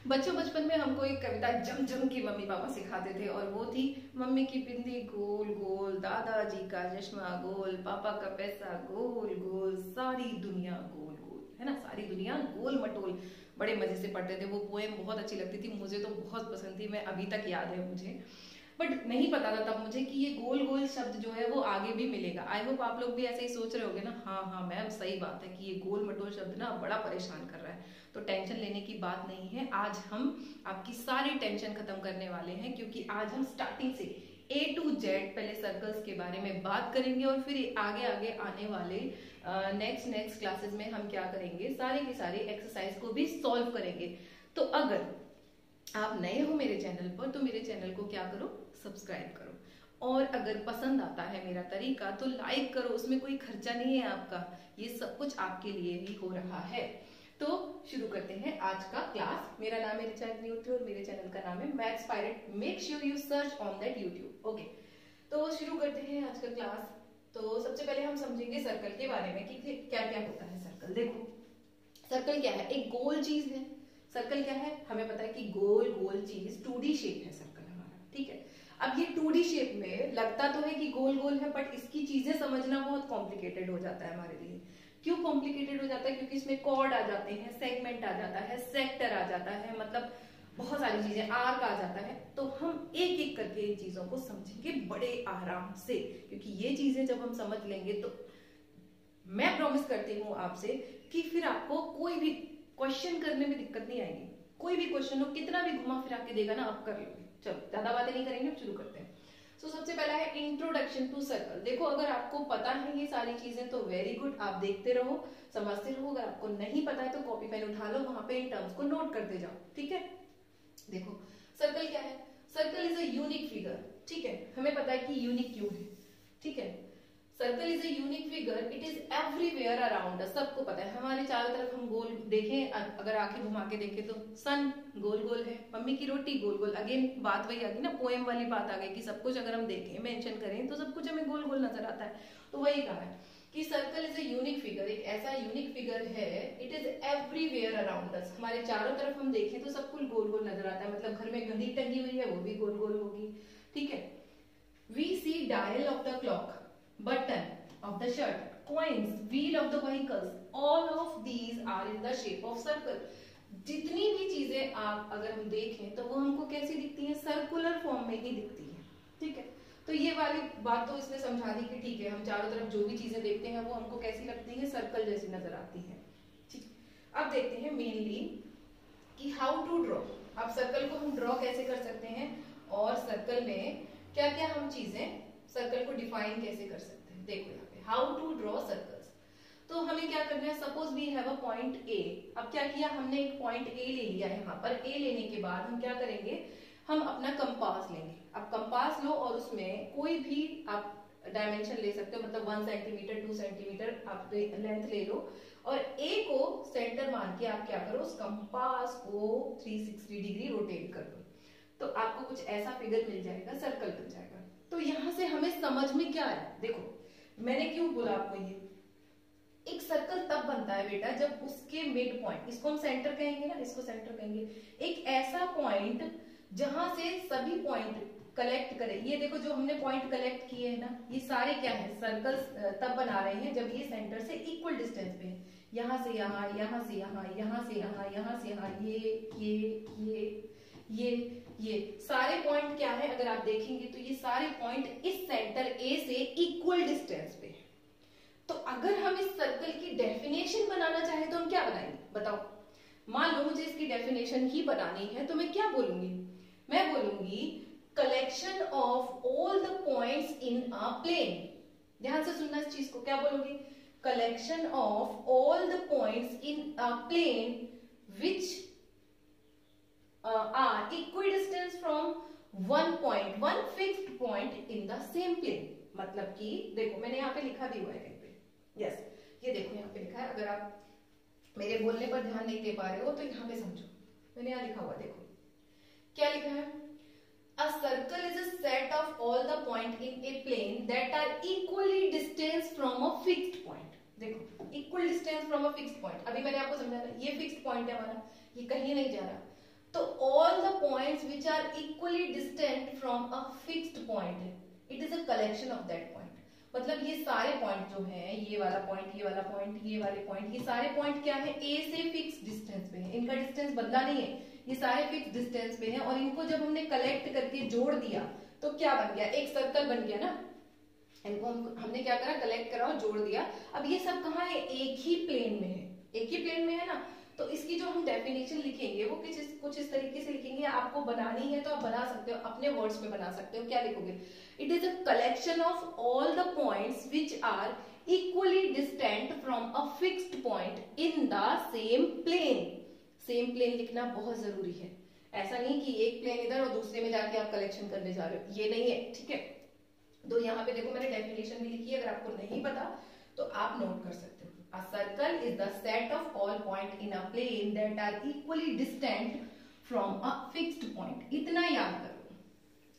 बच्चों बचपन में हमको एक कविता जम जम की मम्मी पापा सिखाते थे और वो थी, मम्मी की बिंदी गोल गोल, दादाजी का चश्मा गोल, पापा का पैसा गोल गोल, सारी दुनिया गोल गोल, है ना, सारी दुनिया गोल मटोल। बड़े मजे से पढ़ते थे, वो पोएम बहुत अच्छी लगती थी, मुझे तो बहुत पसंद थी, मैं अभी तक याद है मुझे। बट नहीं पता था तब मुझे कि ये गोल गोल शब्द जो है वो आगे भी मिलेगा। आई होप आप लोग भी ऐसे ही सोच रहे होगे ना, हाँ हाँ मैम सही बात है कि ये गोल मटोल शब्द ना बड़ा परेशान कर रहा है। तो टेंशन लेने की बात नहीं है, आज हम आपकी सारी टेंशन खत्म करने वाले हैं, क्योंकि आज हम स्टार्टिंग से A to Z पहले सर्कल्स के बारे में बात करेंगे और फिर आगे आगे आने वाले नेक्स्ट क्लासेस में हम क्या करेंगे, सारी की सारी एक्सरसाइज को भी सॉल्व करेंगे। तो अगर आप नए हो मेरे चैनल पर तो मेरे चैनल को क्या करो, सब्सक्राइब करो, और अगर पसंद आता है मेरा तरीका तो लाइक करो, उसमें कोई खर्चा नहीं है आपका, ये सब कुछ आपके लिए ही हो रहा है। तो शुरू करते हैं आज का क्लास। मेरा नाम है रिचा अग्निहोत्री और मेरे चैनल का नाम है maths pirate. Make sure you search on that YouTube. Okay, तो शुरू करते हैं आज का क्लास। तो सबसे पहले हम समझेंगे सर्कल के बारे में कि क्या क्या होता है सर्कल। देखो, सर्कल क्या है, एक गोल चीज है। सर्कल क्या है, हमें पता है कि गोल गोल चीज 2D शेप है सर्कल हमारा, ठीक है। अब ये 2D शेप में लगता तो है कि गोल गोल है, बट इसकी चीजें समझना बहुत कॉम्प्लिकेटेड हो जाता है हमारे लिए। क्यों कॉम्प्लिकेटेड हो जाता है, क्योंकि इसमें कॉर्ड आ जाते हैं, सेगमेंट आ जाता है, सेक्टर आ जाता है, मतलब बहुत सारी चीजें, आर्क आ जाता है। तो हम एक एक करके इन चीजों को समझेंगे बड़े आराम से, क्योंकि ये चीजें जब हम समझ लेंगे तो मैं प्रॉमिस करती हूँ आपसे कि फिर आपको कोई भी क्वेश्चन करने में दिक्कत नहीं आएगी। कोई भी क्वेश्चन हो, कितना भी घुमा फिरा के देगा ना, आप कर लोगे। चलो ज्यादा बातें नहीं करेंगे, अब शुरू करते हैं। सबसे पहला है इंट्रोडक्शन टू सर्कल। देखो, अगर आपको पता है ये सारी चीजें तो वेरी गुड, आप देखते रहो, समझते रहो। अगर आपको नहीं पता है तो कॉपी पेन उठा लो, वहां पे इन टर्म्स को नोट करते जाओ, ठीक है। देखो, सर्कल क्या है, circle is a unique figure, ठीक है। हमें पता है कि यूनिक क्यों है, ठीक है। Circle is a unique figure, it is everywhere around us. सबको पता है, हमारे चारों तरफ हम गोल देखें, अगर आंखें घुमा के देखें तो सन गोल गोल है, मम्मी की रोटी गोल गोल। अगेन बात वही आ गई ना, पोएम वाली बात आ गई कि सब कुछ अगर हम देखें, मेंशन करें तो सब कुछ हमें गोल गोल नजर आता है। तो वही कहा है कि circle is a unique figure, एक ऐसा यूनिक फिगर है, it is everywhere around us. हमारे चारों तरफ हम देखें तो सब कुछ गोल गोल नजर आता है, मतलब घर में घड़ी टंगी हुई है वो भी गोल गोल होगी, ठीक है। We see dial of the clock, button of the shirt, coins, wheel of the vehicles, all of these are in the shape of circle। जितनी भी चीजें आप अगर हम देखें तो वो हमको कैसी दिखती हैं, सर्कुलर फॉर्म में ही दिखती हैं, ठीक है। तो ये वाली बात तो इसने समझा दी कि ठीक है, हम चारों तरफ जो भी चीजें देखते हैं वो हमको कैसी लगती हैं, सर्कल जैसी नजर आती हैं, ठीक। अब देखते हैं मेनली कि हाउ टू ड्रॉ। अब सर्कल को हम ड्रॉ कैसे कर सकते हैं और सर्कल में क्या क्या हम चीजें, सर्कल को डिफाइन कैसे कर सकते हैं। देखो यहाँ पे हाउ टू ड्रॉ सर्कल्स। तो हमें क्या करना है, suppose we have a point A. अब क्या किया हमने, एक पॉइंट ए ले लिया है। यहाँ पर ए लेने के बाद हम क्या करेंगे, हम अपना कंपास लेंगे। अब कंपास लो और उसमें कोई भी आप डायमेंशन ले सकते हो, मतलब 1 सेंटीमीटर 2 सेंटीमीटर आप लेंथ ले लो और ए को सेंटर मान के आप क्या करो, उस कंपास को 360 डिग्री रोटेट कर दो, तो आपको कुछ ऐसा फिगर मिल जाएगा, सर्कल बन जाएगा। तो यहां से हमें समझ में क्या आया, देखो मैंने क्यों बोला आपको, ये एक सर्कल तब बनता है बेटा जब उसके मिड पॉइंट, इसको हम सेंटर कहेंगे ना, इसको सेंटर कहेंगे, एक ऐसा पॉइंट जहां से सभी पॉइंट कलेक्ट करें। ये देखो जो हमने पॉइंट कलेक्ट किए हैं ना, ये सारे क्या है, सर्कल्स तब बना रहे हैं जब ये सेंटर से इक्वल डिस्टेंस पे है। यहां से यहां, यहां से यहां, यहां से यहां, यहां से यहां, ये सारे पॉइंट क्या है, अगर आप देखेंगे तो ये सारे पॉइंट इस सेंटर ए से इक्वल डिस्टेंस पे है। तो अगर हम इस सर्कल की डेफिनेशन बनाना चाहें तो हम क्या बनाएंगे, बताओ। मान लो मुझे इसकी डेफिनेशन ही बनानी है तो मैं क्या बोलूंगी, मैं बोलूंगी collection of all the points in a plane. ध्यान से सुनना इस चीज को, क्या बोलूंगी, collection of all the points in a plane which are equidistant from one fixed point in the same plane। मतलब कि देखो मैंने यहाँ पे लिखा भी हुआ है कहीं पे, यस ये देखो यहाँ पे लिखा है। अगर आप मेरे बोलने पर ध्यान नहीं दे पा रहे हो तो यहाँ पे समझो, मैंने यहाँ लिखा हुआ, देखो क्या लिखा है, a circle is a set of all the point in a plane that are equally distanced from a fixed point। देखो equal distance from a fixed point, अभी मैंने आपको समझाया ये फिक्स्ड पॉइंट है हमारा, ये कहीं नहीं जा रहा। तो all the points which are equally distant from a fixed point it is a collection of that point. मतलब ये सारे पॉइंट जो हैं, ये वाला पॉइंट, ये वाला पॉइंट, ये वाले पॉइंट, ये सारे पॉइंट क्या है, ए से फिक्स डिस्टेंस पे है, इनका डिस्टेंस बदला नहीं है, ये सारे फिक्स डिस्टेंस पे हैं। और इनको जब हमने कलेक्ट करके जोड़ दिया तो क्या बन गया, एक सर्कल बन गया ना। इनको हमने क्या करा, कलेक्ट करा और जोड़ दिया। अब ये सब कहाँ है, एक ही प्लेन में है, एक ही प्लेन में है ना। तो इसकी जो हम डेफिनेशन लिखेंगे वो कुछ इस तरीके से लिखेंगे। आपको बनानी है तो आप बना सकते हो, अपने वर्ड्स में बना सकते हो। क्या लिखोगे, it is a collection of all the points which are equally distant from a fixed point in the same plane. Same plane लिखना बहुत जरूरी है। ऐसा नहीं कि एक प्लेन इधर और दूसरे में जाके आप कलेक्शन करने जा रहे हो, ये नहीं है, ठीक है। तो यहाँ पे देखो मैंने डेफिनेशन भी लिखी है, अगर आपको नहीं पता तो आप नोट कर सकते हो। A circle is the set of all points in a plane that are equally distant from a fixed point. इतना याद करो,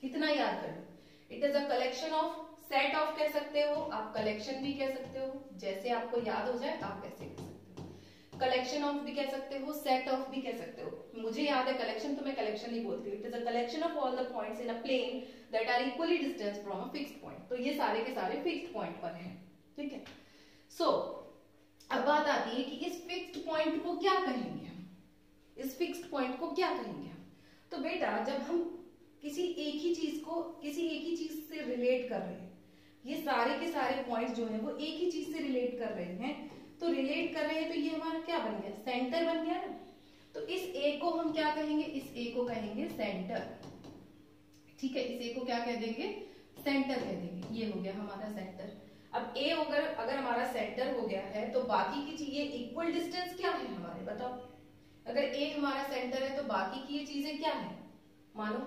इतना याद करो। It is a collection of, set of कह सकते हो आप, collection भी कह सकते हो, जैसे आपको याद हो जाए आप वैसे कह सकते हो। collection of भी कह सकते हो, set of भी कह सकते हो। मुझे याद है collection तो मैं collection ही बोलती हूँ। It is a collection of all the points in a plane that are equally distant from a fixed point. तो ये सारे के सारे fixed point पर हैं, ठीक है। So अब बात आती है कि इस फिक्स्ड पॉइंट को क्या कहेंगे हम, इस फिक्स्ड पॉइंट को क्या कहेंगे हम। तो बेटा जब हम किसी एक ही चीज को किसी एक ही चीज से रिलेट कर रहे हैं, ये सारे के सारे पॉइंट्स जो हैं वो एक ही चीज से रिलेट कर रहे हैं, तो रिलेट कर रहे हैं तो ये हमारा क्या बन गया, सेंटर बन गया ना। तो इस ए को हम क्या कहेंगे, इस ए को कहेंगे सेंटर, ठीक है। इस ए को क्या कह देंगे, सेंटर कह देंगे। ये हो गया हमारा सेंटर। अब ए अगर हमारा सेंटर हो गया है तो बाकी की चीजें इक्वल डिस्टेंस क्या है हमारे, बताओ। अगर ए हमारा सेंटर है तो बाकी की ये चीजें क्या है, मानो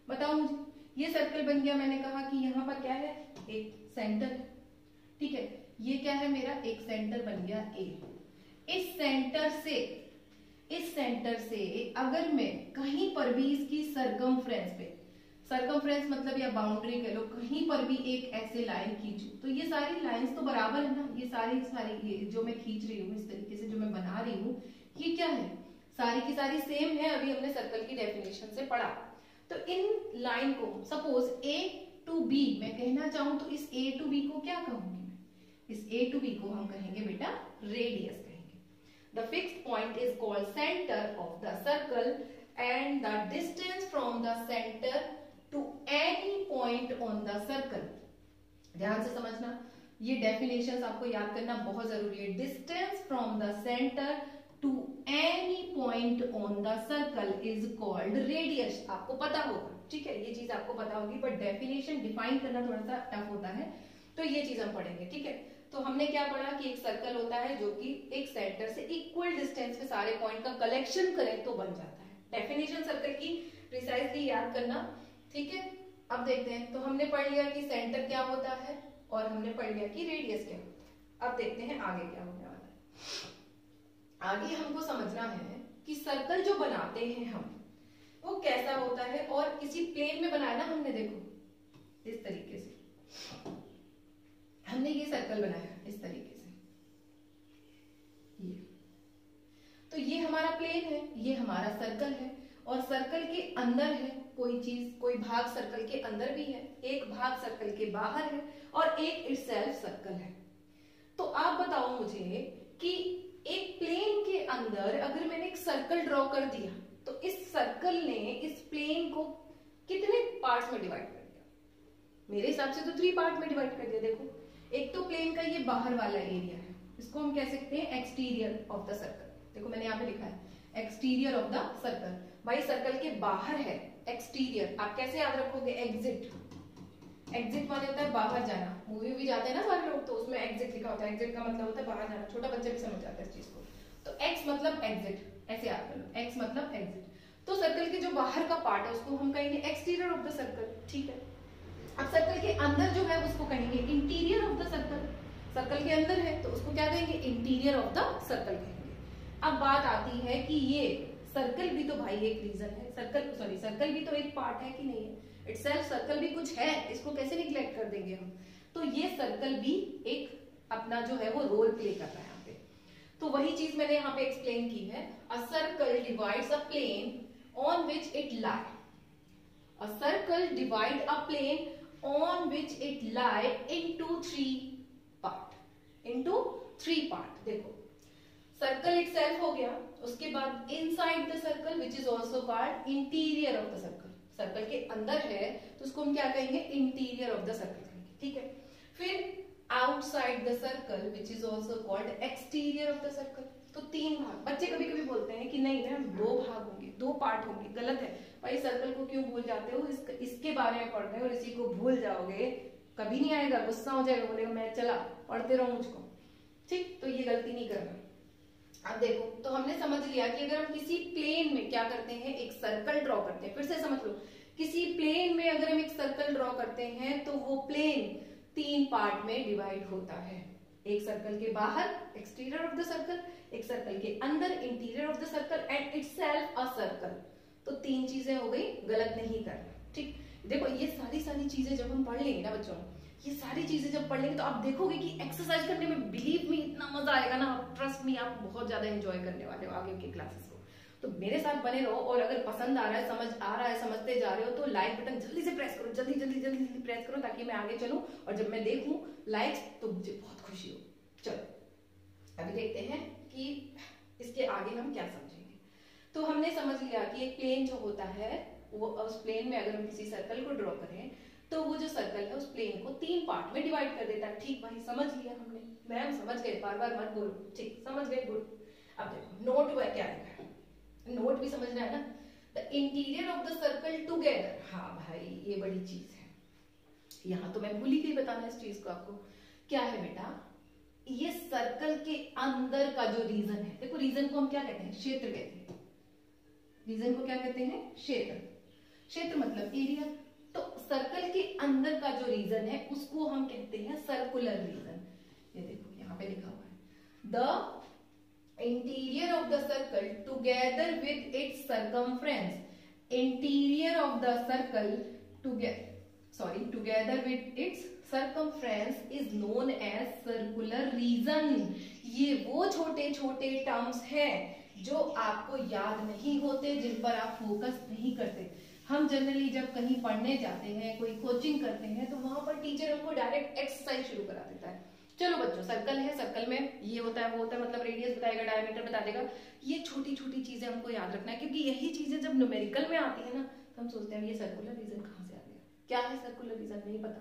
बताओ मुझे। ये सर्कल बन गया, मैंने कहा कि यहाँ पर क्या है, एक सेंटर, ठीक है। ये क्या है मेरा, एक सेंटर बन गया ए। इस सेंटर से अगर मैं कहीं पर भी इसकी सरकमफ्रेंस पे, सरकमफ्रेंस मतलब या बाउंड्री कह लो, कहीं पर भी एक ऐसे लाइन खींचू तो ये सारी लाइंस तो बराबर है ना। ये सारी ये जो मैं खींच रही हूँ, इस तरीके से जो मैं बना रही हूँ, ये क्या है, सारी की सारी सेम है। अभी हमने सर्कल की डेफिनेशन से पढ़ा। तो इन लाइन को सपोज ए टू बी मैं कहना चाहूं तो इस ए टू बी को क्या कहूंगी मैं, इस ए टू बी को हम कहेंगे बेटा रेडियस कहेंगे। The fixed point is called centre of the circle and the distance from the centre to any point on the circle. ध्यान से समझना, ये डेफिनेशंस आपको याद करना बहुत जरूरी है। Distance from the centre to any point on the circle is called radius. आपको पता होगा, ठीक है, ये चीज आपको पता होगी, बट डेफिनेशन डिफाइन करना थोड़ा सा टफ होता है, तो ये चीज हम पढ़ेंगे, ठीक है। तो हमने क्या पढ़ा कि एक सर्कल होता है जो कि एक सेंटर से इक्वल डिस्टेंस पे सारे पॉइंट का कलेक्शन करे तो बन जाता है। डेफिनेशन सर्कल की प्रिसाइजली याद करना, ठीक है। अब देखते हैं, तो हमने पढ़ लिया कि सेंटर क्या होता है और हमने पढ़ लिया कि रेडियस क्या होता है। अब देखते हैं आगे क्या होने वाला है। आगे हमको समझना है कि सर्कल जो बनाते हैं हम वो कैसा होता है, और किसी प्लेन में बनाया ना हमने, देखो इस तरीके से हमने ये सर्कल बनाया इस तरीके से, ये तो ये हमारा प्लेन है, ये हमारा सर्कल है, और सर्कल के अंदर है कोई चीज, कोई भाग सर्कल के अंदर भी है, एक भाग सर्कल के बाहर है, और एक इटसेल्फ सर्कल है। तो आप बताओ मुझे कि एक प्लेन के अंदर अगर मैंने एक सर्कल ड्रॉ कर दिया तो इस सर्कल ने इस प्लेन को कितने पार्ट्स में डिवाइड कर दिया, मेरे हिसाब से तो 3 पार्ट में डिवाइड कर दिया। देखो, एक तो प्लेन का ये बाहर वाला एरिया है, इसको हम कह सकते हैं एक्सटीरियर ऑफ द सर्कल। देखो मैंने यहाँ पे लिखा है एक्सटीरियर ऑफ द सर्कल, भाई सर्कल के बाहर है एक्सटीरियर। आप कैसे याद रखोगे, एग्जिट, एग्जिट माने होता है बाहर जाना। मूवी भी जाते हैं ना सारे लोग, तो उसमें एग्जिट लिखा होता है, एग्जिट का मतलब होता है बाहर जाना, छोटा बच्चा भी समझ जाता है इस चीज को। तो एक्स मतलब एग्जिट, ऐसे याद कर लो, एक्स मतलब एग्जिट। तो सर्कल के जो बाहर का पार्ट है उसको हम कहेंगे एक्सटीरियर ऑफ द सर्कल, ठीक है। अब सर्कल के अंदर जो है उसको कहेंगे interior of the circle. Circle के अंदर है तो उसको क्या कहेंगे, इंटीरियर ऑफ द सर्कल कहेंगे। अब बात आती है कि ये सर्कल भी तो भाई एक रीजन है, सर्कल भी तो एक पार्ट है कि नहीं है, इटसेल्फ सर्कल भी कुछ है, इसको कैसे निग्लेक्ट कर देंगे हम। तो ये सर्कल भी एक अपना जो है वो रोल प्ले कर रहा है यहाँ पे। तो वही चीज मैंने यहाँ पे एक्सप्लेन की है। A circle divides a plane on which it lie. A circle divide a plane on which it lie into three part. Into three part. देखो सर्कल itself हो गया, उसके बाद inside the circle which is also called interior of the circle. Circle के अंदर है तो उसको हम क्या कहेंगे, इंटीरियर ऑफ द सर्कल कहेंगे, ठीक है. फिर outside the circle which is also called exterior of the circle. तो तीन भाग. बच्चे कभी कभी बोलते हैं कि नहीं मैम दो भाग होंगे, दो पार्ट होंगे. गलत है भाई. सर्कल को क्यों भूल जाते हो, इसके बारे में पढ़ रहे हो और इसी को भूल जाओगे, कभी नहीं आएगा, गुस्सा हो जाएगा, बोलेगा मैं चला पढ़ते रहो मुझको. ठीक, तो ये गलती नहीं करना. अब देखो, तो हमने समझ लिया कि अगर हम किसी प्लेन में क्या करते हैं, एक सर्कल ड्रॉ करते हैं. फिर से समझ लो, किसी प्लेन में अगर हम एक सर्कल ड्रॉ करते हैं तो वो प्लेन तीन पार्ट में डिवाइड होता है. एक सर्कल के बाहर एक्सटीरियर ऑफ द सर्कल, एक सर्कल के अंदर interior of the circle and itself a circle. तो तीन चीजें हो गई, गलत नहीं करना. ठीक, देखो ये सारी चीजें जब हम पढ़ लेंगे ना बच्चों, ये सारी चीजें जब पढ़ लेंगे तो आप देखोगे कि एक्सरसाइज करने में बिलीव मी इतना मजा आएगा ना, ट्रस्ट मी, आप बहुत ज्यादा एंजॉय करने वाले हो आगे के क्लासेस को. तो मेरे साथ बने रहो और अगर पसंद आ रहा है, समझ आ रहा है, समझते जा रहे हो तो लाइक बटन जल्दी से प्रेस करो, जल्दी प्रेस करो ताकि मैं आगे चलूं और जब मैं देखूं लाइक्स तो मुझे बहुत खुशी हो. चलो अभी देखते हैं कि इसके आगे हम क्या समझेंगे. तो हमने समझ लिया कि एक प्लेन जो होता है वो, उस प्लेन में अगर हम किसी सर्कल को ड्रॉ करें तो वो जो सर्कल है उस प्लेन को तीन पार्ट में डिवाइड कर देता है. ठीक भाई, समझ लिया हमने. मैम समझ गए, बार बार मत बोलो. ठीक, समझ गए, गुड. अब देखो नोट हुआ क्या है, नोट भी समझना है ना. The interior of the circle together. हाँ भाई, ये बड़ी चीज है. यहां तो मैं भूल ही गई बताना इस चीज को आपको. क्या है बेटा, ये सर्कल के अंदर का जो रीजन है, देखो रीजन को हम क्या कहते हैं, क्षेत्र कहते हैं. रीजन को क्या कहते हैं, क्षेत्र. क्षेत्र मतलब एरिया. तो सर्कल के अंदर का जो रीजन है उसको हम कहते हैं सर्कुलर रीजन. ये देखो यहाँ पे लिखा हुआ है, the interior of the circle together with its circumference. Interior of the circle together with its circumference is known as circular region. ये वो छोटे छोटे टर्म्स हैं जो आपको याद नहीं होते, जिन पर आप फोकस नहीं करते. हम जनरली जब कहीं पढ़ने जाते हैं, कोई कोचिंग करते हैं, तो वहां पर टीचर हमको डायरेक्ट एक्सरसाइज शुरू करा देता है. चलो बच्चों, सर्कल है, सर्कल में ये होता है वो होता है, मतलब रेडियस बताएगा, डायमीटर बता देगा. ये छोटी छोटी चीजें हमको याद रखना है, क्योंकि यही चीजें जब न्यूमेरिकल में आती है ना तो हम सोचते हैं ये सर्कुलर रीजन कहाँ से आ गया, क्या है सर्कुलर रीजन, नहीं पता.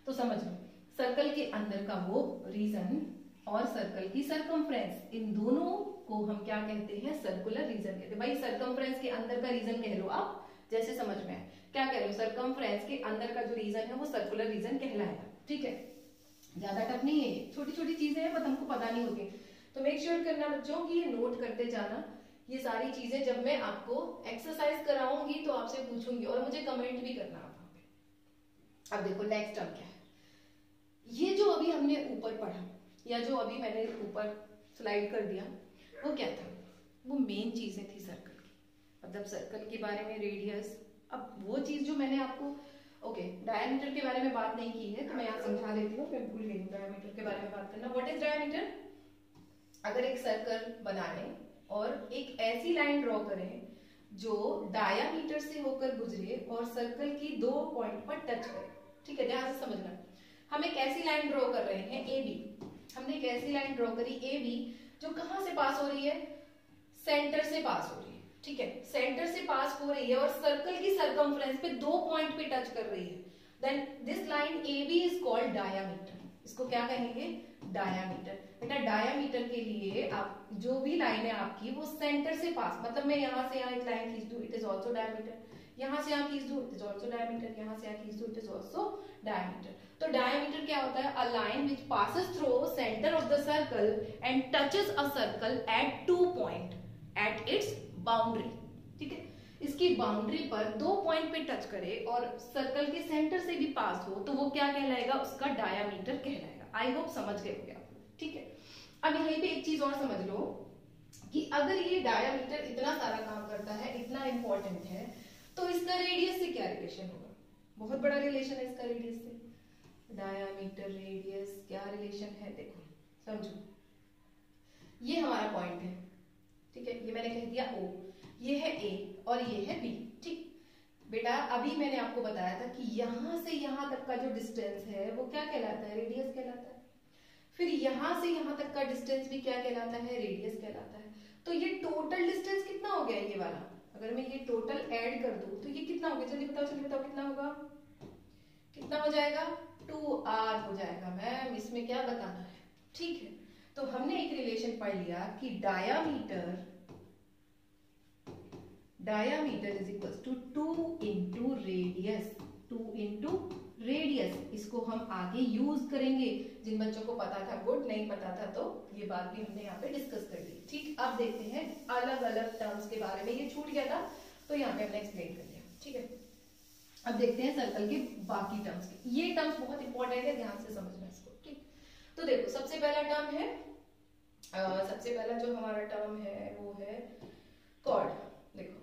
तो समझ लो, सर्कल के अंदर का वो रीजन और सर्कल की सर्कमफ्रेंस, इन दोनों को हम क्या कहते हैं, सर्कुलर रीजन कहते हैं. भाई सर्कमफ्रेंस के अंदर का रीजन कह लो आप, जैसे समझ में आए. क्या कह रहे हो, सर्कमफ्रेंस के अंदर का जो रीजन है वो सर्कुलर रीजन कहलाएगा. ठीक है, ज्यादा टफ नहीं है, छोटी छोटी चीजें हैं बट हमको पता नहीं होती. तो मेक श्योर करना बच्चों कि ये नोट करते जाना. ये सारी चीजें जब मैं आपको एक्सरसाइज कराऊंगी तो आपसे पूछूंगी और मुझे कमेंट भी करना आप वहां पे. अब देखो नेक्स्ट टर्म क्या है. ये जो अभी हमने ऊपर पढ़ा या जो अभी मैंने ऊपर स्लाइड कर दिया वो क्या था, वो मेन चीजें थी सर्कल की, मतलब सर्कल के बारे में रेडियस. अब वो चीज जो मैंने आपको डायमीटर के बारे में बात नहीं की है तो मैं यहाँ समझा देती हूँ, मैं भूल गई डायमीटर के बारे में बात करना. What is diameter? अगर एक सर्कल बनाने और एक ऐसी लाइन ड्रॉ करें जो डायामीटर से होकर गुजरे और सर्कल की दो पॉइंट पर टच करे. ठीक है, ध्यान से समझना. हम एक ऐसी लाइन ड्रॉ कर रहे हैं ए बी. हमने एक ऐसी लाइन ड्रॉ करी ए बी जो कहां से पास हो रही है, सेंटर से पास हो रही है. ठीक है, सेंटर से पास हो रही है और सर्कल की सर्कमफ्रेंस पे दो पॉइंट पे टच कर रही है. Then this line A B is called diameter. इसको क्या कहेंगे, डायामीटर. बेटा डायामीटर के लिए आप जो भी लाइन है आपकी वो सेंटर से पास, मतलब मैं यहाँ से यहाँ एक लाइन खींच दूं, इट इज ऑल्सो डायामीटर. यहाँ से यहाँ खींच दूं, इट इज ऑल्सो डायामीटर. यहाँ से यहाँ खींच दूं, इट इज ऑल्सो डायामीटर. तो डायामीटर क्या होता है, a line which passes through centre of the circle and touches a circle eight two point at its boundary. ठीक है, इसकी बाउंड्री पर दो पॉइंट पे टच करे और सर्कल के सेंटर से भी पास हो तो वो क्या कहलाएगा, उसका डायामीटर कहलाएगा. आई होप समझ गए होंगे आप. ठीक है, अब यहीं पे एक चीज और समझ लो कि अगर ये डायामीटर इतना सारा काम करता है, इतना इंपॉर्टेंट है, तो इसका रेडियस से क्या रिलेशन होगा, बहुत बड़ा रिलेशन है इसका रेडियस से. डायामीटर रेडियस क्या रिलेशन है, देखो समझो. ये हमारा पॉइंट है. ठीक है, ये मैंने कह दिया O, ये है A और ये है बी। ठीक बेटा, अभी मैंने आपको बताया था कि यहां से यहां तक का जो डिस्टेंस है वो क्या कहलाता है, रेडियस कहलाता है। फिर यहां से यहां तक का डिस्टेंस भी क्या कहलाता है, रेडियस कहलाता है। तो ये टोटल डिस्टेंस कितना हो गया ये वाला, अगर मैं ये टोटल ऐड कर दूं तो ये कितना हो गया, जल्दी बताओ कितना होगा, कितना हो जाएगा, 2r हो जाएगा। मैम इसमें क्या बताना है, ठीक है। तो हमने एक रिलेशन पढ़ लिया कि diameter is equal to 2 into radius, 2 into radius. इसको हम आगे यूज करेंगे, जिन बच्चों को पता था गुड, नहीं पता था तो ये बात भी हमने यहाँ पे डिस्कस कर ली। ठीक, अब देखते हैं अलग अलग टर्म्स के बारे में, ये छूट गया था तो यहाँ पे हमने एक्सप्लेन कर दिया। ठीक है, अब देखते हैं सर्कल के बाकी टर्म्स के। ये टर्म्स बहुत इंपॉर्टेंट है, ध्यान से समझना इसको। ठीक, तो देखो सबसे पहला टर्म है, सबसे पहला जो हमारा टर्म है वो है कॉर्ड। देखो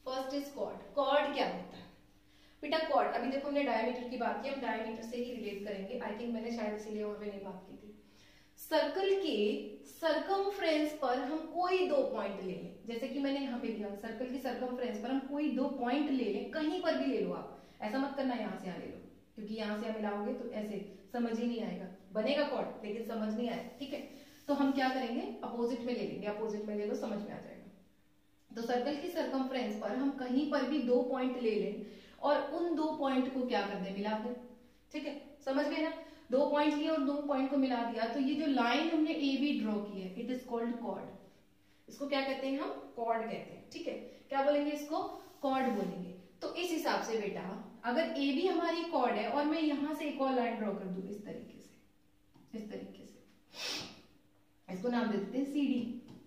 फर्स्ट इज कॉर्ड। कॉर्ड क्या होता है बेटा, कॉर्ड, अभी देखो हमने डायमीटर की बात की, हम डायमीटर से ही रिलेट करेंगे। आई थिंक मैंने शायद इसीलिए वहां पे नहीं बात की थी। सर्कल के सरकमफ्रेंस पर हम कोई दो पॉइंट ले लें, जैसे कि मैंने यहाँ पे लिया, सर्कल की सरकमफ्रेंस पर हम कोई दो पॉइंट ले लें, कहीं पर भी ले लो आप, ऐसा मत करना यहाँ से यहाँ ले लो, क्योंकि यहाँ से यहाँ मिलाओगे तो ऐसे समझ ही नहीं आएगा, बनेगा कॉर्ड लेकिन समझ नहीं आएगा। ठीक है, तो हम क्या करेंगे, अपोजिट में ले लेंगे, अपोजिट में ले लो, समझ में आ जाएगा। तो सर्कल की सरकमफ्रेंस पर हम कहीं पर भी दो पॉइंट ले लें और उन दो पॉइंट को क्या कर दे, मिला दे। ठीक है, समझ गए ना, दो पॉइंट लिए और दो पॉइंट को मिला दिया, तो ये जो लाइन हमने ए बी ड्रॉ की है, इट इज कॉल्ड कॉर्ड। इसको क्या कहते हैं, हम कॉर्ड कहते हैं। ठीक है, क्या बोलेंगे इसको, कॉर्ड बोलेंगे। तो इस हिसाब से बेटा, अगर ए बी हमारी कॉर्ड है और मैं यहां से एक और लाइन ड्रॉ कर दूं इस तरीके से, इस तरीके से, इसको नाम दे देते हैं सी डी।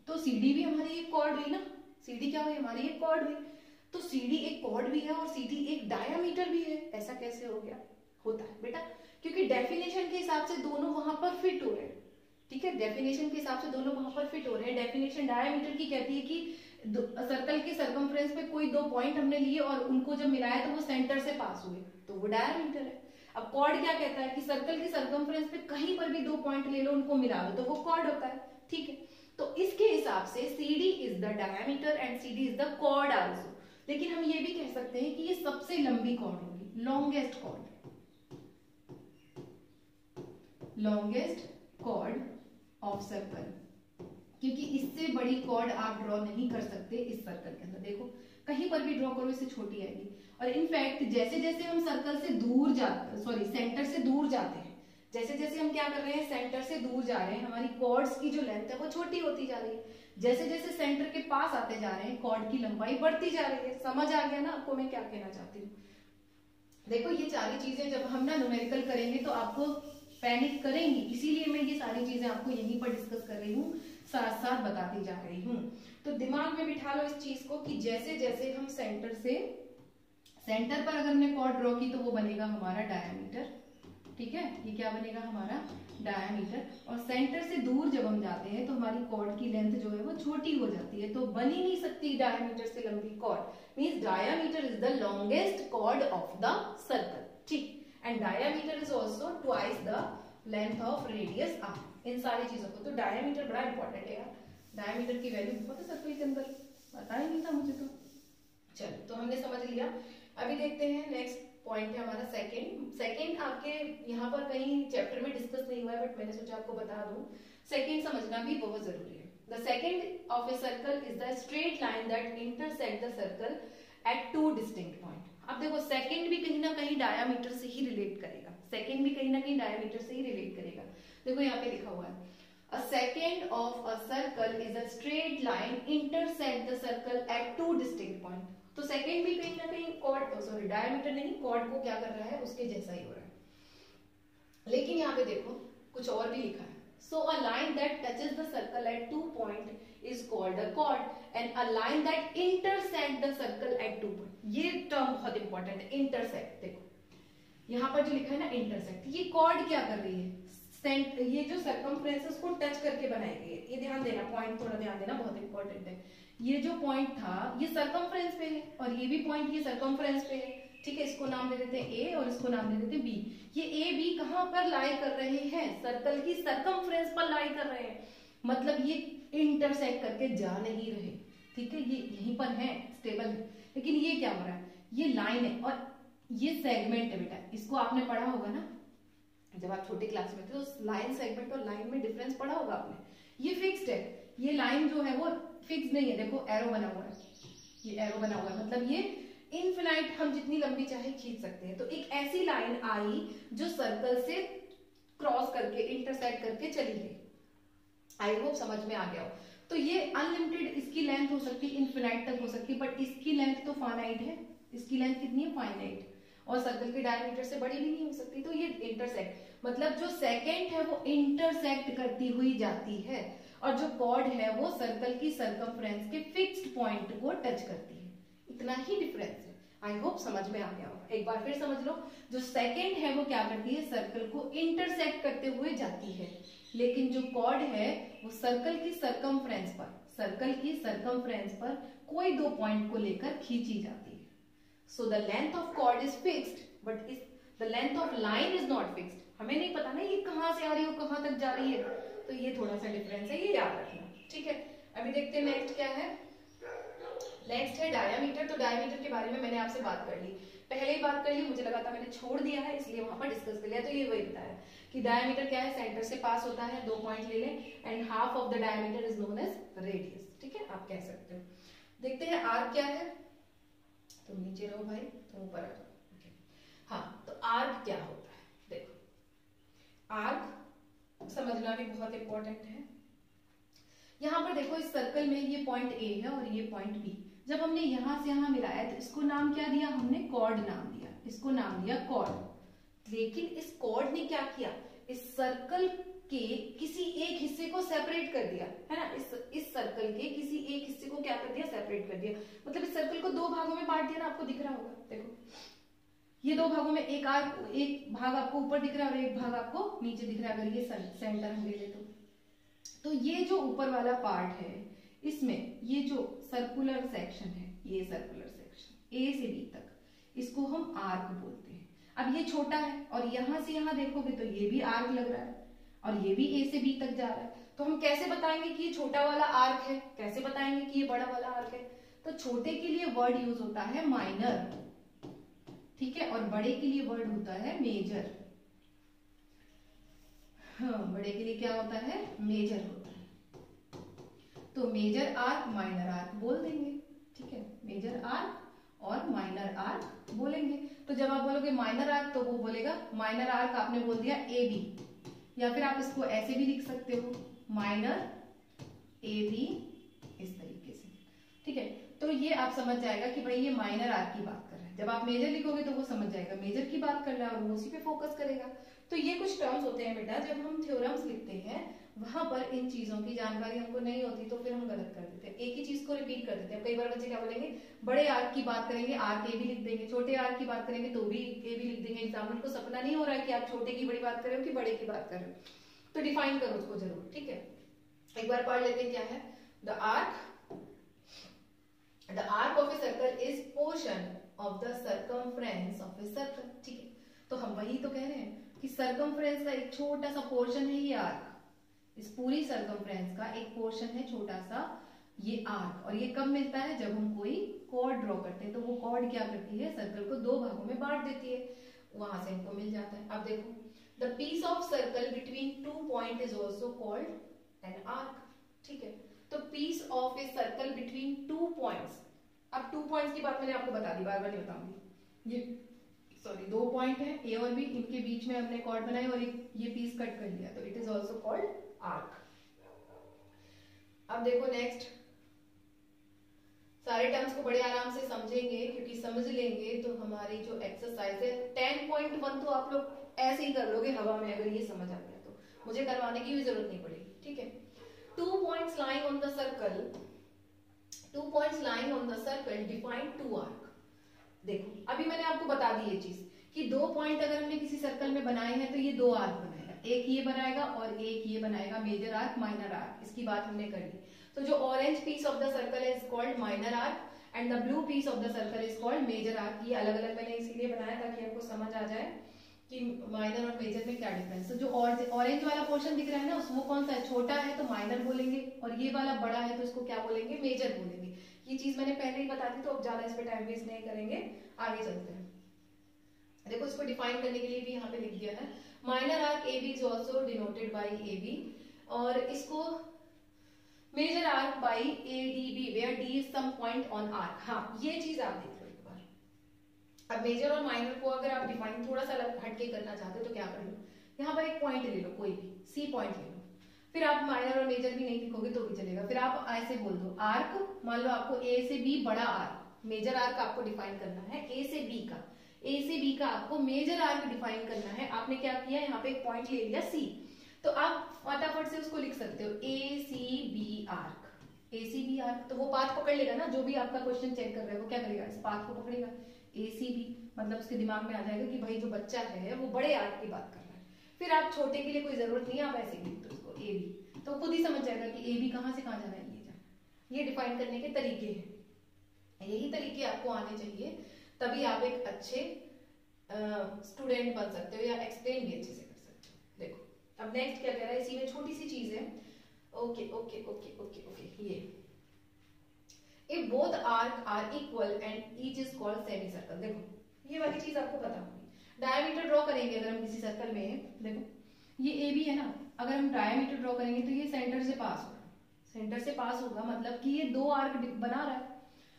तो सी डी भी हमारी एक कॉर्ड हुई ना, सी डी क्या हुई, हमारी एक कॉर्ड हुई। तो सी डी एक कॉर्ड भी है और सी डी एक डायामीटर भी है। ऐसा कैसे हो गया, होता है बेटा, क्योंकि डेफिनेशन के हिसाब से दोनों वहां पर फिट हो रहे हैं। ठीक है, डेफिनेशन के हिसाब से दोनों वहां पर फिट हो रहे हैं। डेफिनेशन डायामीटर की कहती है कि सर्कल के सरकमफ्रेंस पे कोई दो पॉइंट हमने लिए और उनको जब मिलाया तो वो सेंटर से पास हुए, तो वो डायामीटर है। अब कॉर्ड क्या कहता है कि सर्कल के सरकमफ्रेंस पे कहीं पर भी दो पॉइंट ले लो, उनको मिला लो, तो वो कॉर्ड होता है। ठीक है, तो इसके हिसाब से C D is the diameter and C D is the chord also. लेकिन हम ये भी कह सकते हैं कि ये सबसे लंबी कॉर्ड होगी, longest chord, longest chord of circle, क्योंकि इससे बड़ी कॉर्ड आप ड्रॉ नहीं कर सकते इस सर्कल के अंदर। देखो कहीं पर भी ड्रॉ करो, इससे छोटी आएगी। और इनफैक्ट जैसे जैसे हम सर्कल से दूर जाते, सॉरी सेंटर से दूर जाते हैं, जैसे जैसे हम क्या कर रहे हैं, सेंटर से दूर जा रहे हैं, हमारी कॉर्ड्स की जो लेंथ है वो छोटी होती जा रही है। जैसे जैसे सेंटर के पास आते जा रहे हैं, कॉर्ड की लंबाई बढ़ती जा रही है। समझ आ गया ना आपको मैं क्या कहना चाहती हूँ। देखो ये सारी चीजें जब हम ना न्यूमेरिकल करेंगे तो आपको पैनिक करेंगी, इसीलिए मैं ये सारी चीजें आपको यहीं पर डिस्कस कर रही हूँ, साथ साथ बताती जा रही हूँ। तो दिमाग में बिठा लो इस चीज को कि जैसे जैसे हम सेंटर पर अगर हमने कॉर्ड ड्रॉ की तो वो बनेगा हमारा डायामीटर। ठीक है, ये क्या बनेगा हमारा डायामीटर। और सेंटर से दूर जब हम जाते हैं तो हमारी कॉर्ड की लेंथ जो है वो छोटी हो जाती है, तो बन ही नहीं सकती डायामीटर से लंबी chord. Means diameter is the longest chord of the circle. ठीक, and diameter is also twice the length of radius R. इन सारी चीजों को, तो डायामीटर बड़ा इंपॉर्टेंट है यार, डायामीटर की वैल्यू बहुत है सर्कल के अंदर, पता ही नहीं था मुझे तो। चलो, तो हमने समझ लिया। अभी देखते हैं नेक्स्ट पॉइंट है हमारा सेकंड आपके यहाँ पर कहीं चैप्टर में डिस्कस नहीं हुआ है, बट मैंने सोचा आपको बता दूं। सेकंड समझना भी बहुत जरूरी है। The second of a circle is the straight line that intersect the circle eight two distinct point. अब देखो सेकंड भी कहीं ना कहीं डायामीटर से ही रिलेट करेगा, सेकंड भी कहीं ना कहीं डायामीटर से ही रिलेट करेगा। देखो यहाँ पे लिखा हुआ है, a second of a circle is a straight line intersect the circle at two distinct point। तो सेकंड भी कहीं ना कहीं कॉर्ड, सॉरी डायमीटर नहीं, कॉर्ड को क्या कर रहा है, उसके जैसा ही हो रहा है। लेकिन यहाँ पे देखो कुछ और भी लिखा है। So a line that touches the circle at 2 point is called a chord, and a line that intersect the circle at 2 point। ये टर्म बहुत इंपॉर्टेंट है, इंटरसेक्ट। देखो यहाँ पर जो लिखा है ना इंटरसेक्ट, ये कॉर्ड क्या कर रही है, ये जो सर्कमफ्रेंस है उसको टच करके बनाई गई है। ये ध्यान देना, पॉइंट थोड़ा ध्यान देना, बहुत इंपॉर्टेंट है। ये जो पॉइंट था ये सर्कमफ्रेंस पे है और ये भी पॉइंट ये सर्कमफ्रेंस पे है। ठीक है, इसको नाम दे देते हैं ए और इसको नाम दे देते हैं बी। ये ए बी कहाँ पर लाई कर रहे हैं, सर्कल की सर्कमफ्रेंस पर लाई कर रहे हैं, मतलब ये इंटरसेक्ट करके जा नहीं रहे। ठीक है, ये यहीं पर है, स्टेबल है, लेकिन ये क्या हो रहा है, ये लाइन है और ये सेगमेंट है बेटा, इसको आपने पढ़ा होगा ना जब आप छोटे क्लास में थे, तो लाइन सेगमेंट और लाइन में डिफरेंस पढ़ा होगा आपने। ये फिक्स्ड है, ये लाइन जो है वो फिक्स नहीं है, देखो एरो बना हुआ है, ये एरो बना हुआ है, मतलब ये इनफिनाइट हम जितनी लंबी चाहे खींच सकते हैं। तो एक ऐसी लाइन आई जो सर्कल से क्रॉस करके इंटरसेक्ट करके चली गई, आई होप समझ में आ गया हो। तो ये अनलिमिटेड इसकी लेंथ हो सकती है, इनफिनाइट तक हो सकती है, बट इसकी लेंथ तो फाइनाइट है, इसकी लेंथ कितनी है, फाइनाइट, और सर्कल के डायमीटर से बड़ी भी नहीं हो सकती। तो ये इंटरसेक्ट, मतलब जो सेकेंड है वो इंटरसेक्ट करती हुई जाती है, और जो कॉर्ड है वो सर्कल की सर्कमफ्रेंस के फिक्स्ड पॉइंट को टच करती है। इतना ही डिफरेंस है, आई होप समझ में आ गया होगा। एक बार फिर समझ लो, जो सेकेंड है वो क्या करती है, सर्कल को इंटरसेक्ट करते हुए जाती है, लेकिन जो कॉर्ड है वो सर्कल की सर्कमफ्रेंस पर, सर्कल की सर्कमफ्रेंस पर कोई दो पॉइंट को लेकर खींची जाती है। So the length of chord is fixed but the length of line is not fixed. हमें नहीं पता ना ये कहां से आ रही है और कहां तक जा रही है, तो ये थोड़ा सा डिफरेंस है, ये याद रखना, ठीक है। अभी देखते हैं नेक्स्ट क्या है। नेक्स्ट है डायामीटर। तो डायामीटर के बारे में मैंने आपसे बात कर ली, पहले ही बात कर ली, मुझे लगा था मैंने छोड़ दिया है इसलिए वहां पर डिस्कस कर लिया। तो ये वही बताया कि डायामीटर क्या है, सेंटर से पास होता है, 2 पॉइंट ले लें, and half of the diameter is known as radius, ठीक है, आप कह सकते हो। देखते हैं आर्क क्या है, तुम नीचे रहो भाई, तुम ऊपर आ जाओ, ओके। हाँ, तो आर्क क्या होता है, देखो आर्क समझना भी बहुत इंपॉर्टेंट है। यहां पर देखो इस सर्कल में ये पॉइंट ए है और ये पॉइंट बी, जब हमने यहां से यहां मिलाया तो इसको नाम क्या दिया, हमने कॉर्ड नाम दिया, इसको नाम दिया कॉर्ड। लेकिन इस कॉर्ड ने क्या किया, इस सर्कल के किसी एक हिस्से को सेपरेट कर दिया, है ना, इस सर्कल के किसी एक हिस्से को क्या कर दिया, सेपरेट कर दिया, मतलब इस सर्कल को 2 भागों में बांट दिया ना, आपको दिख रहा होगा, देखो ये 2 भागों में, एक भाग आपको ऊपर दिख रहा है और एक भाग आपको नीचे दिख रहा है, अगर ये सेंटर हम ले ले तो ये जो ऊपर वाला पार्ट है इसमें ये जो सर्कुलर सेक्शन है, ये सर्कुलर सेक्शन ए से बी तक, इसको हम आर्क बोलते हैं। अब ये छोटा है और यहां से यहां देखोगे तो ये भी आर्क लग रहा है और ये भी ए से बी तक जा रहा है, तो हम कैसे बताएंगे कि ये छोटा वाला आर्क है, कैसे बताएंगे कि ये बड़ा वाला आर्क है। तो छोटे के लिए वर्ड यूज होता है माइनर, ठीक है, और बड़े के लिए वर्ड होता है मेजर। हाँ, बड़े के लिए क्या होता है, मेजर होता है। तो मेजर आर्क माइनर आर्क बोल देंगे, ठीक है, मेजर आर्क और माइनर आर्क बोलेंगे। तो जब आप बोलोगे माइनर आर्क तो वो बोलेगा, माइनर आर्क आपने बोल दिया ए बी, या फिर आप इसको ऐसे भी लिख सकते हो, माइनर ए बी, इस तरीके से, ठीक है। तो ये आप समझ जाएगा कि भाई ये माइनर आर्क की बात कर रहा है। जब आप मेजर लिखोगे तो वो समझ जाएगा मेजर की बात कर रहा है और वो उसी पे फोकस करेगा। तो ये कुछ टर्म्स होते हैं बेटा, जब हम थ्योरम्स लिखते हैं वहां पर इन चीजों की जानकारी हमको नहीं होती तो फिर हम गलत कर देते हैं, एक ही चीज को रिपीट कर देते हैं। कई बार बच्चे क्या बोलेंगे, बड़े आर्क की बात करेंगे आर्क ए भी लिख देंगे, छोटे आर्क की बात करेंगे तो भी ए भी लिख देंगे। एग्जामिनर को सपना नहीं हो रहा है कि आप छोटे की बड़ी बात कर रहे हो कि बड़े की बात कर रहे हो, तो डिफाइन करो उसको जरूर, ठीक है। एक बार पढ़ लेते हैं क्या है। The arc of a circle is portion of the circumference of a circle, ठीक है। तो हम वही तो कह रहे हैं कि सर्कमफ्रेंस का एक छोटा सा पोर्शन है ये आर्क, इस पूरी सर्कमफ्रेंस का एक पोर्शन है छोटा सा ये आर्क। और ये कब मिलता है, जब हम कोई कॉर्ड ड्रॉ करते हैं, तो वो कॉर्ड क्या करती है, सर्कल को 2 भागों में बांट देती है, वहां से हमको मिल जाता है। अब देखो, the piece of circle between 2 point is also called an arc, ठीक है। तो piece of a circle between 2 points, अब 2 पॉइंट्स की बात मैंने आपको बता दी, बार बार नहीं बताऊंगी। ये 2 पॉइंट है ए और बी, इनके बीच में हमने कॉर्ड बनाई और एक ये पीस कट कर लिया, तो it is also called arc. अब देखो नेक्स्ट, सारे टर्म्स को बड़े आराम से समझेंगे, क्योंकि समझ लेंगे तो हमारी जो एक्सरसाइज है 10.1 तो आप लोग ऐसे ही कर लोगे हवा में, अगर ये समझ आ गया तो मुझे करवाने की भी जरूरत नहीं पड़ेगी, ठीक है। 2 points lying on the circle, 2 points lying on the circle define 2 arc। देखो अभी मैंने आपको बता दी ये चीज कि 2 पॉइंट अगर हमने किसी सर्कल में बनाए हैं तो ये 2 आर्क बनाएगा, एक ये बनाएगा और एक ये बनाएगा, मेजर आर्क माइनर आर्क, इसकी बात हमने कर ली। तो जो orange piece of the circle is called minor arc and the blue piece of the circle is called major arc. ये अलग अलग मैंने इसीलिए बनाया ताकि आपको समझ आ जाए कि माइनर और मेजर में क्या डिफरेंस है। जो ऑरेंज वाला पोर्शन दिख रहा है ना, उसमें कौन सा है, छोटा है तो माइनर बोलेंगे, और ये वाला बड़ा है तो इसको क्या बोलेंगे, मेजर बोलेंगे। ये चीज मैंने पहले ही बता दी, तो अब ज्यादा इस पे टाइम वेस्ट नहीं करेंगे, आगे चलते हैं। देखो इसको डिफाइन करने के लिए भी यहाँ पे लिख दिया है, minor arc A B is also denoted by A B, और इसको major arc by A D B, where D is some point on arc. हाँ ये चीज आप देख लो एक बार। अब मेजर और माइनर को अगर आप डिफाइन थोड़ा सा हटके करना चाहते हो तो क्या कर लो, यहाँ पर एक पॉइंट ले लो, कोई भी सी पॉइंट ले लो, फिर आप माइनर और मेजर भी नहीं लिखोगे तो भी चलेगा। फिर आप ऐसे बोल दो आर्क, मान लो आपको ए से बी बड़ा आर्क, मेजर आर्क आपको डिफाइन करना है ए से बी का, ए से बी का आपको मेजर आर्क डिफाइन करना है। आपने क्या किया, यहाँ पे एक पॉइंट ले लिया सी, तो आप फटाफट से उसको लिख सकते हो ए सी बी आर्क, ए सी बी आर्क। तो वो पाथ पकड़ लेगा ना, जो भी आपका क्वेश्चन चेक कर रहा है वो क्या करेगा, इस पाथ को पकड़ेगा, ए सी बी, मतलब उसके दिमाग में आ जाएगा कि भाई जो बच्चा है वो बड़े आर्क की बात कर रहा है। फिर आप छोटे के लिए कोई जरूरत नहीं है, आप ऐसे ही लिख दो इसको ए बी, तो खुद ही समझ जाएगा कि ए बी कहाँ से कहाँ जाना है, ये जाना। ये डिफाइन करने के तरीके हैं, यही तरीके आपको आने चाहिए, तभी आप एक अच्छे स्टूडेंट बन सकते हो या एक्सप्लेन भी अच्छे से कर सकते हो। देखो अब नेक्स्ट क्या कह रहा है, इसी में छोटी सी चीज है, okay okay okay okay okay, ये if both arc are equal and each is called semi circle. देखो ये वाली चीज आपको पता होगी, डायमीटर ड्रॉ करेंगे अगर हम किसी सर्कल में, देखो ये ए बी है ना, अगर हम डायमीटर ड्रॉ करेंगे तो ये सेंटर से पास होगा, सेंटर से पास होगा मतलब कि ये दो आर्क बना रहा है,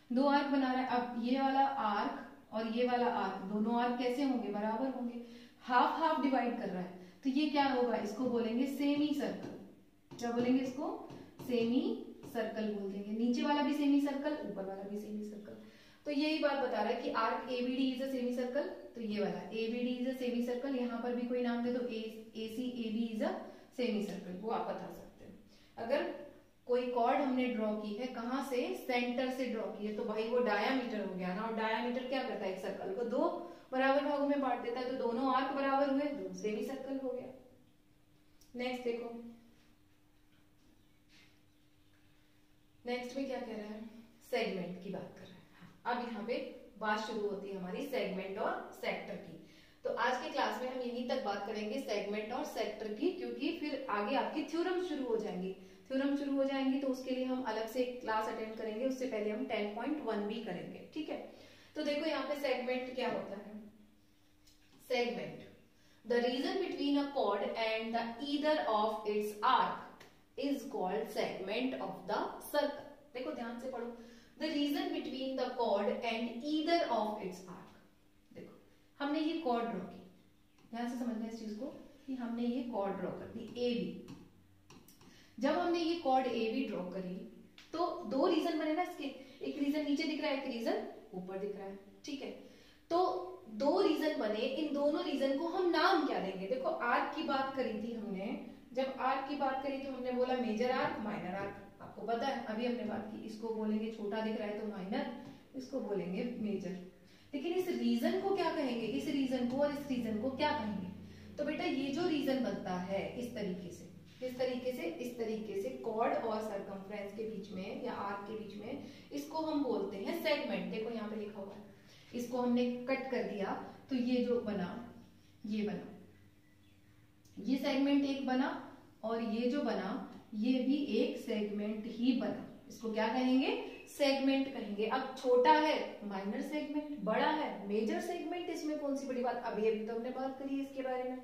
दो आर्क बना रहा है। अब ये वाला आर्क और ये वाला आर्क, दोनों आर्क कैसे होंगे, बराबर होंगे, हाफ हाफ डिवाइड कर रहा है, तो ये क्या होगा, इसको बोलेंगे सेमी सर्कल। क्या बोलेंगे इसको, सेमी सर्कल बोल देंगे। नीचे वाला भी सेमी सर्कल, ऊपर वाला भी सेमी सर्कल। तो यही बात बता रहा है कि arc ABD is a semi circle, तो ये वाला ABD is a semi circle, यहाँ पर भी कोई नाम दे दो, AC AB is a semi circle, वो आप बता सकते हो। अगर कोई कॉर्ड हमने ड्रॉ की है, कहां से, सेंटर से ड्रॉ की है, तो भाई वो डायामीटर हो गया ना, और डायामीटर क्या करता है, एक सर्कल को दो बराबर भागों में बांट देता है, तो दोनों आर्क बराबर हुए, दो सेमी सर्कल हो गया। नेक्स्ट देखो, नेक्स्ट में क्या कह रहा है, सेगमेंट की बात कर रहा है। अब यहाँ पे बात शुरू होती है हमारी सेगमेंट और सेक्टर की। तो आज के क्लास में हम यहीं तक बात करेंगे सेगमेंट और सेक्टर की, क्योंकि फिर आगे आपकी थ्योरम शुरू हो जाएंगी, थ्योरम शुरू हो जाएंगी तो उसके लिए हम अलग से क्लास अटेंड करेंगे, उससे पहले हम 10.1 भी करेंगे, ठीक है। तो देखो यहाँ पे सेगमेंट क्या होता है, segment the region between a chord and the either of its arc is called segment of the circle. देखो ध्यान से पढ़ो, the region between the chord and either of its arc. देखो हमने ये कॉर्ड ड्रॉ की, ध्यान से समझना इस चीज को कि हमने ये कॉर्ड ड्रॉ कर दी ए बी। जब हमने ये कॉर्ड ए बी ड्रॉ करी तो दो रीजन बने ना इसके, एक रीजन नीचे दिख रहा है, एक रीजन ऊपर दिख रहा है, ठीक है। तो दो रीजन बने, इन दोनों रीजन को हम नाम क्या देंगे। देखो आर्क की बात करी थी हमने, जब आर्क की बात करी तो हमने बोला मेजर आर्क, माइनर आर्क, आपको पता है अभी हमने बात की, इसको बोलेंगे छोटा दिख रहा है तो माइनर, इसको बोलेंगे मेजर। लेकिन इस रीजन को क्या कहेंगे, इस रीजन को और इस रीजन को क्या कहेंगे। तो बेटा ये जो रीजन बनता है इस तरीके से, इस तरीके से कॉर्ड और सरकमफ्रेंस के बीच में या आर्क के बीच में, इसको हम बोलते हैं सेगमेंट। देखो यहाँ पे लिखा हुआ है, इसको हमने कट कर दिया तो ये जो बना, ये बना, ये सेगमेंट एक बना, और ये जो बना ये भी एक सेगमेंट ही बना। इसको क्या कहेंगे, सेगमेंट कहेंगे। अब छोटा है माइनर सेगमेंट, बड़ा है मेजर सेगमेंट, इसमें कौन सी बड़ी बात, अभी अभी तो हमने बात करी इसके बारे में।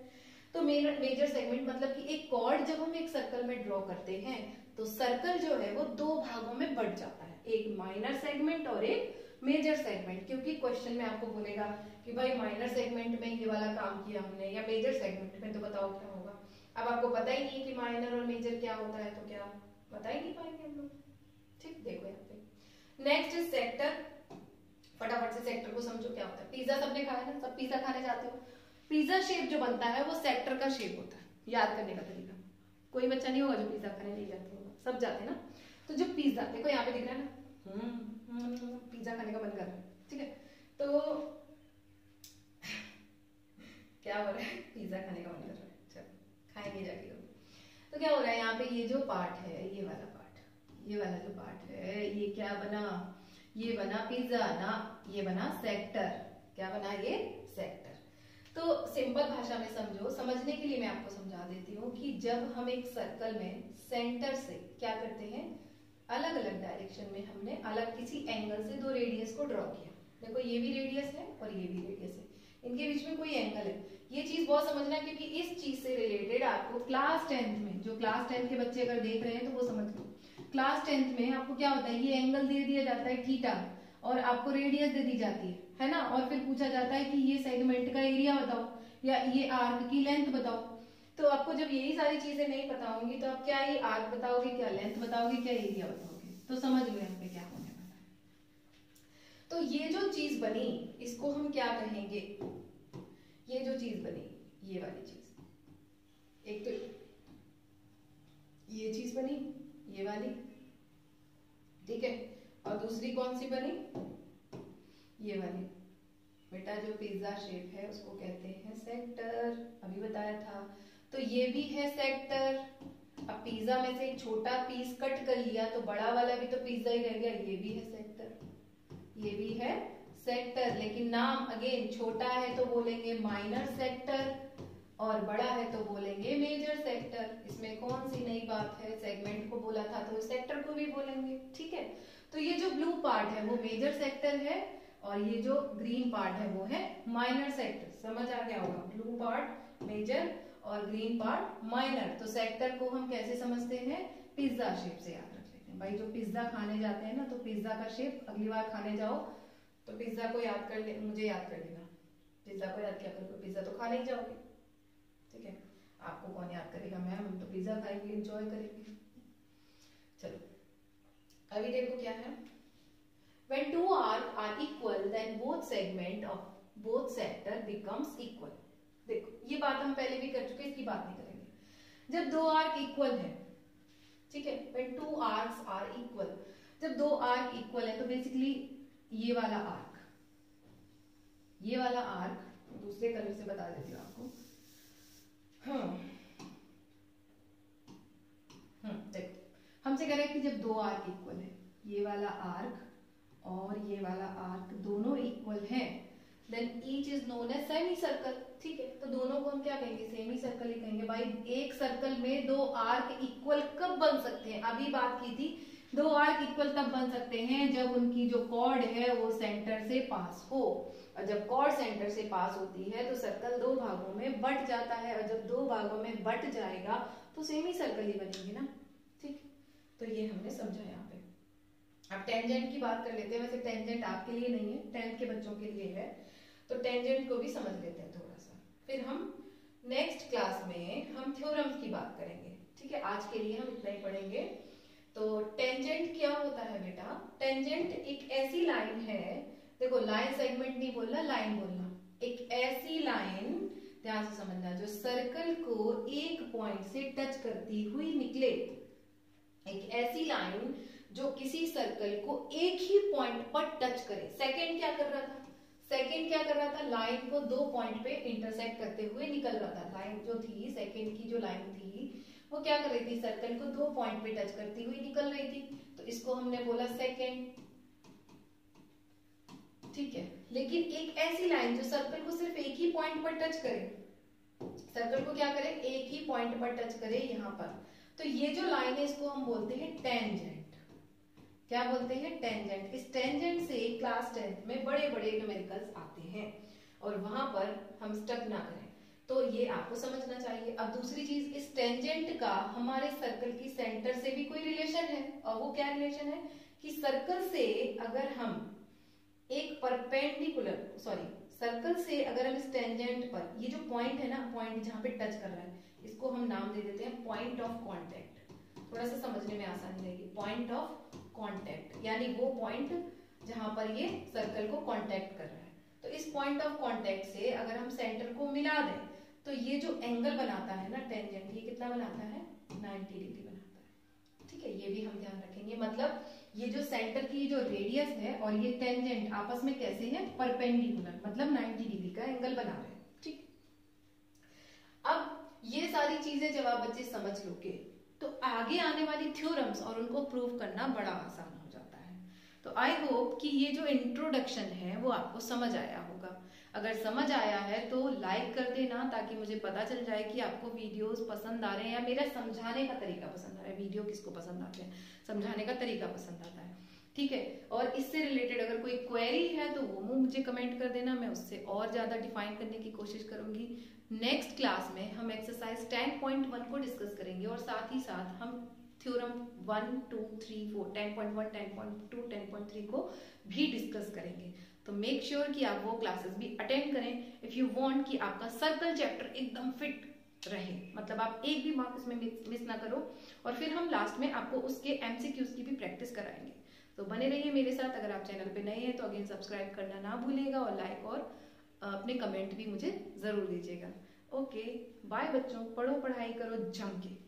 तो मेजर सेगमेंट मतलब कि एक कॉर्ड जब हम एक सर्कल में ड्रॉ करते हैं तो सर्कल जो है वो दो भागों में बढ़ जाता है, एक माइनर सेगमेंट और एक मेजर सेगमेंट। क्योंकि क्वेश्चन में आपको बोलेगा कि भाई माइनर सेगमेंट में ये वाला काम किया हमने या मेजर सेगमेंट में, तो बताओ क्या होगा। अब आपको पता ही नहीं कि माइनर और मेजर क्या होता है, तो क्या बता ही नहीं पाएंगे हम लोग, ठीक। देखो यहाँ पे नेक्स्ट इज सेक्टर, फटाफट से सेक्टर को समझो क्या होता है। पिज्जा सबने खाया ना, सब पिज्जा खाने जाते हो, पिज्जा शेप जो बनता है वो सेक्टर का शेप होता है। याद करने का तरीका, कोई बच्चा नहीं होगा जो पिज्जा खाने नहीं जाते होगा, सब जाते हैं ना। तो जो पिज्जा देखो यहाँ पे दिख रहा है ना, पिज्जा खाने का मन कर रहा है, ठीक है। तो क्या हो रहा है, पिज्जा खाने का मन कर रहा है, चलो खाएंगे जाके लोग। तो क्या हो रहा है यहाँ पे, ये जो पार्ट है, ये वाला पार्ट, ये वाला जो पार्ट है, ये क्या बना, ये बना पिज्जा ना, ये बना सेक्टर। क्या बना, ये सेक्टर। तो सिंपल भाषा में समझो, समझने के लिए मैं आपको समझा देती हूँ कि जब हम एक सर्कल में सेंटर से क्या करते हैं, अलग अलग डायरेक्शन में हमने अलग किसी एंगल से दो रेडियस को ड्रॉ किया। देखो ये भी रेडियस है और ये भी रेडियस है, इनके बीच में कोई एंगल है। ये चीज बहुत समझना, क्योंकि इस चीज से रिलेटेड आपको क्लास 10th में, जो क्लास 10th के बच्चे अगर देख रहे हैं तो वो समझ लो, क्लास 10th में आपको क्या होता है, ये एंगल दे दिया जाता है थीटा और आपको रेडियस दे दी जाती है ना, और फिर पूछा जाता है कि ये सेगमेंट का एरिया बताओ या ये आर्क की लेंथ बताओ। तो आपको जब यही सारी चीजें नहीं पता होंगी तो आप क्या ये आर्क बताओगे, क्या लेंथ बताओगे, क्या एरिया बताओगे, तो समझ लो यहाँ पे क्या होने वाला है। तो ये जो चीज बनी इसको हम क्या कहेंगे, ये जो चीज बनी ये वाली चीज, एक तो ये चीज बनी ये वाली, ठीक है, और दूसरी कौन सी बनी, ये वाली। बेटा जो पिज्जा शेप है उसको कहते हैं सेक्टर, अभी बताया था। तो ये भी है सेक्टर। अब पिज्जा में से एक छोटा पीस कट कर लिया तो बड़ा वाला भी तो पिज्जा ही रह गया, ये भी है सेक्टर, ये भी है सेक्टर। लेकिन नाम अगेन, छोटा है तो बोलेंगे माइनर सेक्टर और बड़ा है तो बोलेंगे मेजर सेक्टर। इसमें कौन सी नई बात है, सेगमेंट को बोला था तो सेक्टर को भी बोलेंगे, ठीक है। तो ये जो ब्लू पार्ट है वो मेजर सेक्टर है और ये जो ग्रीन पार्ट है वो है माइनर सेक्टर। समझ आ गया होगा, ब्लू पार्ट मेजर और ग्रीन पार्ट माइनर। तो सेक्टर को हम कैसे समझते हैं, पिज्जा शेप से याद रख लेते हैं भाई। जो पिज्जा खाने जाते हैं ना तो पिज्जा का शेप, अगली बार खाने जाओ तो पिज्जा को याद कर ले, मुझे याद कर लेना, पिज्जा को याद किया करो, पिज्जा तो खा नहीं जाओगे, ठीक है। आपको कौन याद करेगा मैम, हम तो पिज्जा खाएंगे, एंजॉय करेंगे। चलो अभी देखो क्या है, when two arcs are equal then both segment of both sector becomes equal। देखो ये बात हम पहले भी कर चुके, इसकी बात नहीं करेंगे। जब दो आर्क इक्वल है, ठीक है, when two arcs are equal, जब दो आर्क इक्वल है तो बेसिकली ये वाला आर्क, ये वाला आर्क दूसरे कलर से बता देती हूँ आपको। देखो हमसे कह रहा है कि जब दो आर्क इक्वल है, ये वाला आर्क और ये वाला आर्क दोनों इक्वल हैं, then each is known as semi circle, ठीक है। तो दोनों को हम क्या कहेंगे, सेमी सर्कल ही कहेंगे। भाई एक सर्कल में दो आर्क इक्वल कब बन सकते हैं, अभी बात की थी, दो आर्क इक्वल तब बन सकते हैं जब उनकी जो कॉर्ड है वो सेंटर से पास हो, और जब कॉर्ड सेंटर से पास होती है तो सर्कल दो भागों में बट जाता है, और जब दो भागों में बट जाएगा तो सेमी सर्कल ही बनेंगे ना, ठीक। तो ये हमने समझा यहाँ पे। अब टेंजेंट की बात कर लेते हैं, वैसे टेंजेंट आपके लिए नहीं है, 10th के बच्चों के लिए है, तो टेंजेंट को भी समझ लेते हैं थोड़ा सा, फिर हम नेक्स्ट क्लास में हम थ्योरम्स की बात करेंगे, ठीक है। आज के लिए हम इतना ही पढ़ेंगे। तो टेंजेंट क्या होता है बेटा, टेंजेंट एक ऐसी लाइन है, देखो लाइन सेगमेंट नहीं बोलना, लाइन बोलना, एक ऐसी लाइन, ध्यान से समझना, जो सर्कल को एक पॉइंट से टच करती हुई निकले, एक ऐसी लाइन जो किसी सर्कल को एक ही पॉइंट पर टच करे। सेकंड क्या कर रहा था, सेकंड क्या कर रहा था, लाइन को दो पॉइंट पे इंटरसेक्ट करते हुए निकल रहा था। लाइन जो थी, सेकंड की जो लाइन थी वो क्या कर रही थी, सर्कल को दो पॉइंट पे टच करती हुई निकल रही थी, तो इसको हमने बोला सेकंड, ठीक है। लेकिन एक ऐसी लाइन जो सर्कल को सिर्फ एक ही पॉइंट पर टच करे, सर्कल को क्या करे, एक ही पॉइंट पर टच करे यहाँ पर, तो ये जो लाइन है इसको हम बोलते हैं टेंजेंट। क्या बोलते हैं, टेंजेंट। इस टेंजेंट से क्लास 10th में बड़े बड़े न्यूमेरिकल्स आते हैं और वहां पर हम स्टक ना करें, तो ये आपको समझना चाहिए। अब दूसरी चीज, इस टेंजेंट का हमारे सर्कल की सेंटर से भी कोई रिलेशन है, और वो क्या रिलेशन है कि सर्कल से अगर हम एक परपेंडिकुलर, सॉरी, सर्कल से अगर हम इस टेंजेंट पर, ये जो पॉइंट है ना, पॉइंट जहां पे टच कर रहा है, इसको हम नाम दे देते हैं पॉइंट ऑफ कांटेक्ट। थोड़ा सा समझने में आसानी रहेगी, पॉइंट ऑफ कांटेक्ट, यानी वो पॉइंट जहां पर ये सर्कल को कांटेक्ट कर रहा है। तो इस पॉइंट ऑफ कांटेक्ट से अगर हम सेंटर को मिला दें तो ये जो एंगल बनाता है ना टेंजेंट, ये कितना बनाता है, 90 डिग्री बनाता है, ठीक है। ये भी हम ध्यान रखेंगे, मतलब ये जो सेंटर की जो रेडियस है और ये टेंजेंट आपस में कैसे है, परपेंडिकुलर, मतलब 90 डिग्री का एंगल बना रहे हैं, ठीक। अब ये सारी चीजें जब आप बच्चे समझ लोगे तो आगे आने वाली थ्योरम्स और उनको प्रूव करना बड़ा आसान हो जाता है। तो आई होप कि ये जो इंट्रोडक्शन है वो आपको समझ आया होगा। अगर समझ आया है तो लाइक कर देना, ताकि मुझे पता चल जाए कि आपको वीडियोस पसंद आ रहे हैं या मेरा समझाने का तरीका पसंद आ रहा है। वीडियो किसको पसंद आते हैं, समझाने का तरीका पसंद आता है, ठीक है। और इससे रिलेटेड अगर कोई क्वेरी है तो वो मुझे कमेंट कर देना, मैं उससे और ज्यादा डिफाइन करने की कोशिश करूंगी। नेक्स्ट क्लास में हम एक्सरसाइज 10.1 को डिस्कस करेंगे और साथ ही साथ हम थ्योरम 1, 2, 3, 4, 10.1, 10.2, 10.3 को भी डिस्कस करेंगे। तो मेक श्योर कि आप वो क्लासेस भी अटेंड करें इफ यू वांट कि आपका सर्कल चैप्टर एकदम फिट रहे, मतलब आप एक भी मार्क इसमें मिस ना करो। और फिर हम लास्ट में आपको उसके एमसीक्यूज की भी प्रैक्टिस कराएंगे। तो बने रहिए मेरे साथ। अगर आप चैनल पे नए हैं तो अगेन सब्सक्राइब करना ना भूलिएगा और लाइक और अपने कमेंट भी मुझे जरूर दीजिएगा। ओके बाय बच्चों, पढ़ो पढ़ाई करो जम के।